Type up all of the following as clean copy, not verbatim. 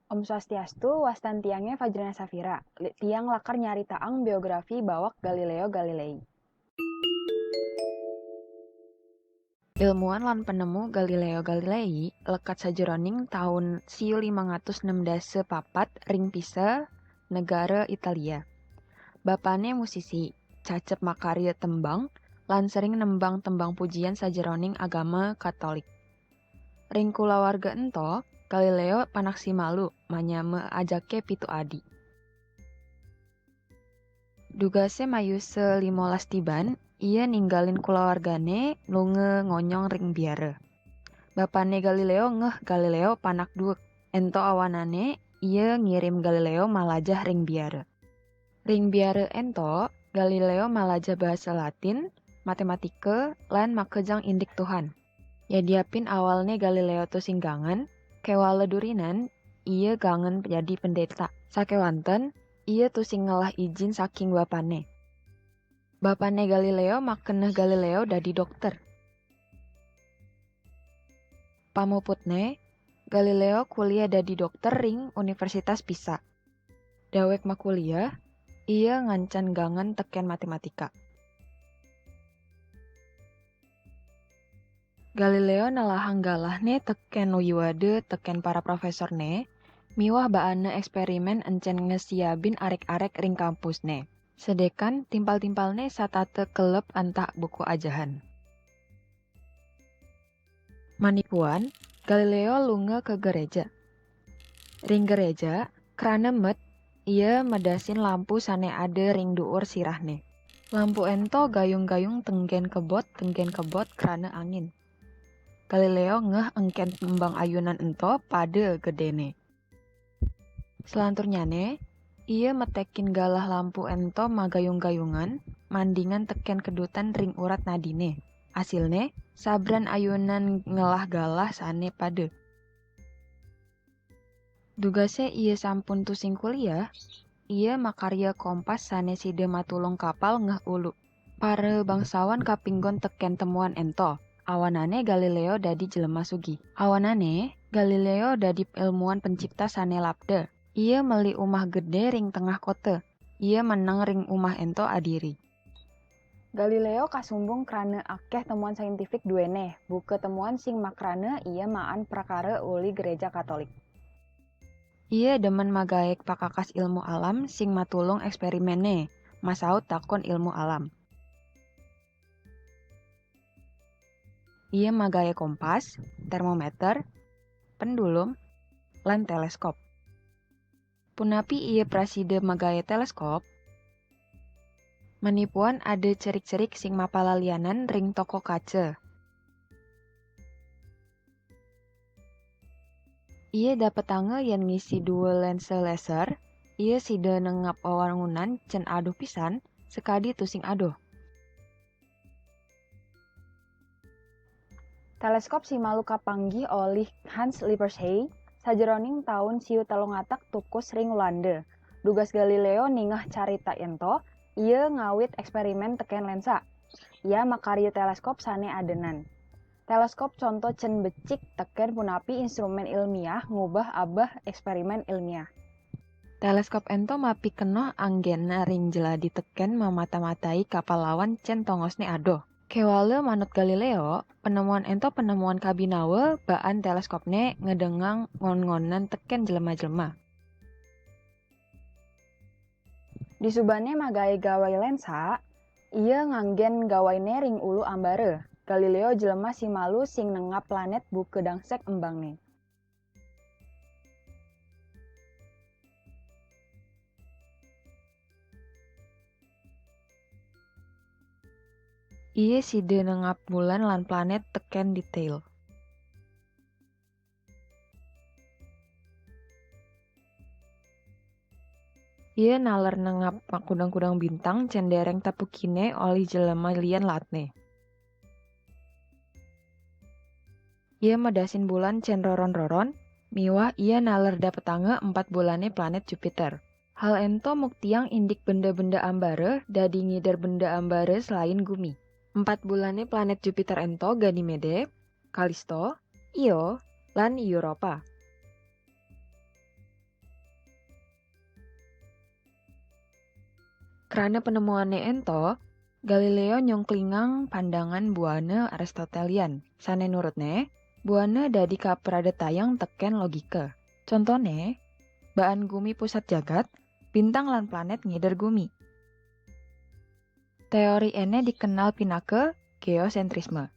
Om Swastiastu, wastan tiangnya Fajrina Safira, tiang lakar nyari taang biografi bawak Galileo Galilei. Ilmuwan lan penemu Galileo Galilei lekat sajeroning taun 1564 ring Pisa, negara Italia. Bapane musisi, cacep makarya tembang, lan sering nembang tembang pujian sajeroning agama Katolik. Ring kulawarga ento, Galileo panaksi malu, manyame ajake pitu adi. Dugase mayu se-15 tiban, ia ninggalin kulawargane lunge ngonyong ring biara. Bapane Galileo ngeh Galileo panak duek. Ento awanane, ia ngirim Galileo malajah ring biara. Ring biara ento, Galileo malajah bahasa Latin, matematika, lan makejang indik Tuhan. Ya diapin awalnya Galileo tuh singgangan, kewala durinan, ia gangen jadi pendeta. Sakewanten, ia tuh sing ngelah izin saking bapane. Bapane Galileo makeneh Galileo dadi dokter. Pamuputne, Galileo kuliah dadi dokter ring Universitas Pisa. Dawek makuliah, ia ngancan gangen teken matematika. Galileo nalahang galahne teken wiwade teken para profesorne, miwah baane eksperimen encen ngesiabin arek-arek ring kampusne. Sedekan timpal-timpalne satate kelep antah buku ajahan. Manipuan, Galileo lunga ke gereja. Ring gereja, krana met, ia medasin lampu sane ade ring duur sirahne. Lampu ento gayung-gayung tenggen kebot krana angin. Galileo ngeh engken kembang ayunan ento pada gedene. Selanturnyane, ia metekin galah lampu ento magayung-gayungan, mandingan teken kedutan ring urat nadine. Hasilne, sabran ayunan ngelah galah sane pada. Dugase ia sampun tusing kuliah, ia makarya kompas sane side matulung kapal ngeh ulu. Para bangsawan kapinggon teken temuan ento. Awanane Galileo dadi jelema sugi. Awanane Galileo dadi ilmuwan pencipta sane labda. Ia meli umah gede ring tengah kota. Ia menang ring umah ento adiri. Galileo kasumbung krana akeh temuan saintifik duene. Buka temuan sing makrana ia maan prakara uli gereja Katolik. Ia demen magaek pakakas ilmu alam sing matulung ekperimene. Masaut takon ilmu alam. Ia magaya kompas, termometer, pendulum, lan teleskop. Punapi ia praside magaya teleskop, menipuan ada cerik-cerik sing mapalalianan ring toko kaca. Ia dapat tangga yang ngisi dua lensa laser, ia sida nengap wawangunan cen aduh pisan, sekadi tusing aduh. Teleskop si malu kapanggih oleh Hans Lippershey sajeroning tahun siu telungatak tukus ring Ulanda. Dugas Galileo ningah carita ento, ia ngawit eksperimen teken lensa. Ia makarya teleskop sane adenan. Teleskop contoh cen becik teken punapi instrumen ilmiah ngubah abah eksperimen ilmiah. Teleskop ento mapi kenoh anggena ring jeladi teken memata-matai kapal lawan cen tongosne adoh. Kewale manut Galileo, penemuan ento penemuan kabinawe baan teleskopne ngedengang ngon-ngonan teken jelema-jelema. Disubane magae gawai lensa, ia nganggen gawaine ring ulu ambare. Galileo jelema si malu sing nengap planet buke dangsek embangne. Ia side nengap bulan lan planet teken detail. Ia nalar nengap kudang-kudang bintang cendereng tapukine oleh jelema lian latne. Ia medasin bulan cen roron-roron, miwah ia nalar dapetanga 4 bulane planet Jupiter. Hal ento muktiang indik benda-benda ambare dadi ngider benda ambare selain Gumi. 4 bulane planet Jupiter ento Ganymede, Callisto, Io, lan Europa. Karena penemuannya ento, Galileo nyongklingang pandangan buana Aristotelian. Sane nurutne, buana dadi kapradatayang teken logika. Contohnya, baan gumi pusat jagat, bintang lan planet ngider gumi. Teori ene dikenal pinake geosentrisme.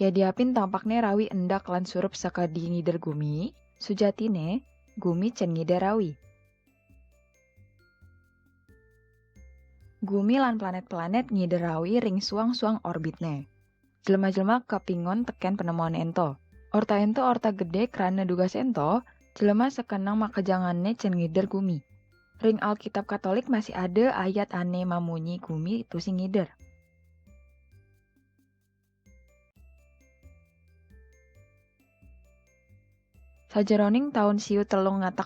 Yadiapin tampaknya rawi endak lan surup sakadi ngider gumi, sujatine gumi cen ngider rawi. Gumi lan planet-planet ngider rawi ring suang-suang orbitne. Jelema-jelema kepingon teken penemuan ento. Orta ento orta gede karena dugas ento, jelema sekenang makejanganne cen ngider gumi. Ring Alkitab Katolik masih ada ayat ane mamunyi gumi itu sing ngider. Sajeroning tahun siu 315,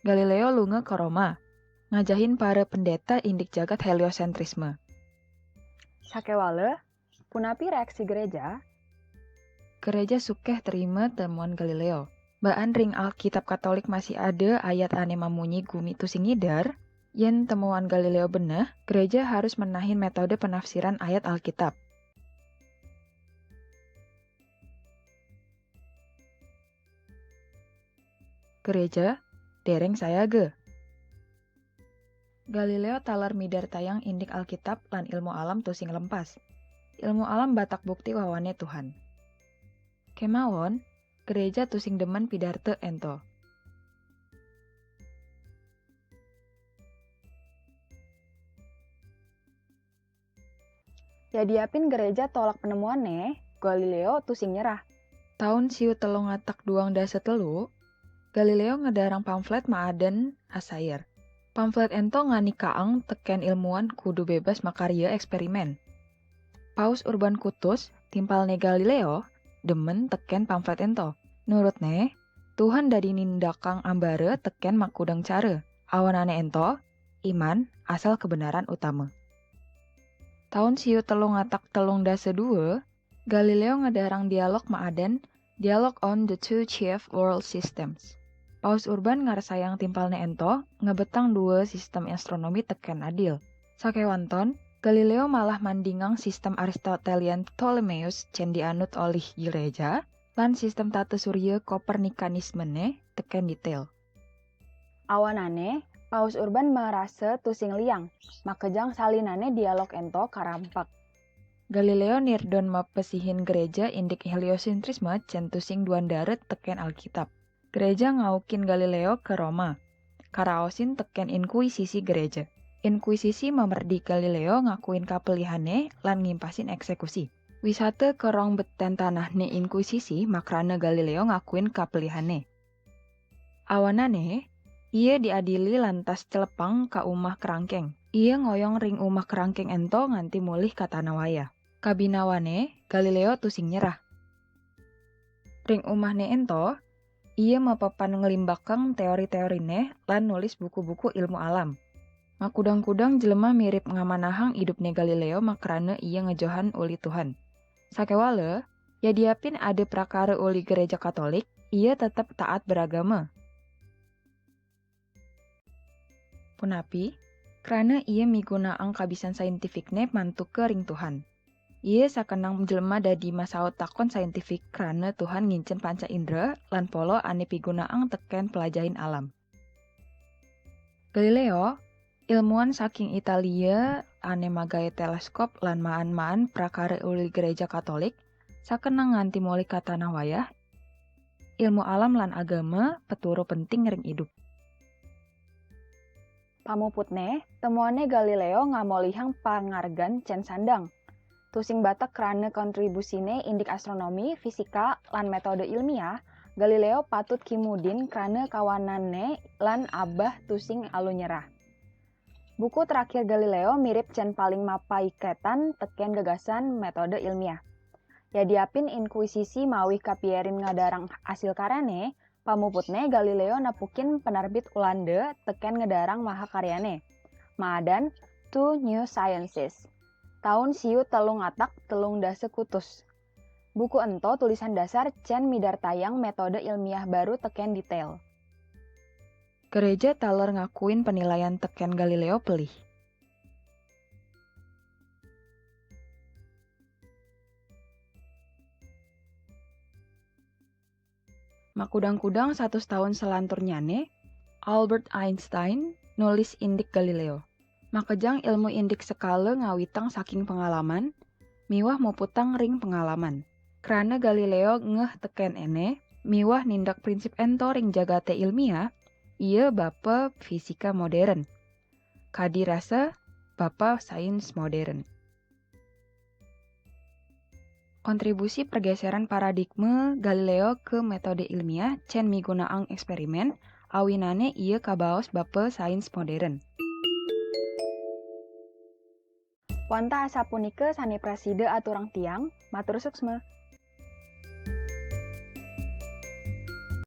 Galileo lunga ke Roma, ngajahin para pendeta indik jagat heliosentrisme. Sakewale, punapi reaksi gereja? Gereja sukeh terima temuan Galileo. Baan ring Alkitab Katolik masih ada ayat ane mamunyi gumi itu sing ngidar, yen temuan Galileo beneh, gereja harus menahin metode penafsiran ayat Alkitab. Gereja, dereng saya ge. Galileo talar midar tayang indik Alkitab lan ilmu alam tusing lempas. Ilmu alam batak bukti wawane Tuhan. Kemawon, gereja tusing demen pidarte ento. Yadiapin gereja tolak penemuannya, Galileo tusing nyerah. Tahun siu 313, Galileo ngedarang pamflet maaden asair. Pamflet ento ngani kaang teken ilmuwan kudu bebas makarya eksperimen. Paus Urban Kutus, timpalne Galileo, demen teken pamflet ento. Nurutne, Tuhan dadi nindakang ambare teken makudang cara. Awanane ento, iman asal kebenaran utama. Tahun siu 312, Galileo ngedarang dialog maaden, Dialogue on the Two Chief World Systems. Paus Urban ngarsayang timpalne ento, ngebetang dua sistem astronomi teken adil. Sakewanton, Galileo malah mandingang sistem Aristotelian Ptolemeus cen dianut oleh gereja, lan sistem tata surya Kopernikanismene teken detail. Awanane, Paus Urban merasa tusing liang, makejang salinane dialog ento karampak. Galileo nirdon mapesihin gereja indik heliosentrisme cen tusing duan daret teken Alkitab. Gereja ngaukin Galileo ke Roma. Karaosin teken inkuisisi gereja. Inkuisisi memerdi Galileo ngakuin kapelihane lan ngimpasin eksekusi. Wisata ke rong beten tanahne inkuisisi makrana Galileo ngakuin kapelihane. Awanane, ia diadili lantas celepang ka umah kerangkeng. Ia ngoyong ring umah kerangkeng ento nganti mulih ka tanah waya. Kabinawane, Galileo tusing nyerah. Ring umahne ento, ia mapapan ngelimbakang teori-teorine lan nulis buku-buku ilmu alam. Makudang-kudang jelema mirip ngamanahang hidupnya Galileo makrana ia ngejohan uli Tuhan. Sakewale, yadiapin ada prakara uli gereja Katolik, ia tetap taat beragama. Punapi, karena ia migunaang kabisan saintifikne mantuk ke ring Tuhan. Ia sakenang jelema dadi masaut takon saintifik karena Tuhan ngincen panca indera lan polo ane pigunaang teken pelajain alam. Galileo, ilmuwan saking Italia ane magawe teleskop lan maan-maan prakara uli gereja Katolik, sakenang nganti mulih ka tanah wayah, ilmu alam lan agama peturu penting ring hidup. Pamuputne, temuannya Galileo ngamolihang pangargan cen sandang. Tusing batak karena kontribusine indik astronomi, fisika, lan metode ilmiah, Galileo patut kimudin karena kawananne lan abah tusing alu nyerah. Buku terakhir Galileo mirip cen paling mapaiketan teken gagasan metode ilmiah. Yadiapin inkuisisi mawih kapierin ngadarang hasil karane, pamuputne Galileo napukin penerbit Ulanda teken ngedarang mahakaryane. Maadan Two New Sciences. Tahun siu 313 kutus. Buku ento tulisan dasar cen midar tayang metode ilmiah baru teken detail. Gereja taler ngakuin penilaian teken Galileo pelih. Makudang-kudang 100 tahun selanturnyane, Albert Einstein nulis indik Galileo. Makejang ilmu indik sekale ngawitang saking pengalaman, miwah muputang ring pengalaman. Karena Galileo ngeh teken ene, miwah nindak prinsip ento ring jagate ilmiah, ia bapa fisika modern. Kadi rasa bapa sains modern. Kontribusi pergeseran paradigma Galileo ke metode ilmiah cen migunaang eksperimen, awinane ia kabaos bapa sains modern. Wanta asa punike sani preside aturang tiang, matur suksma.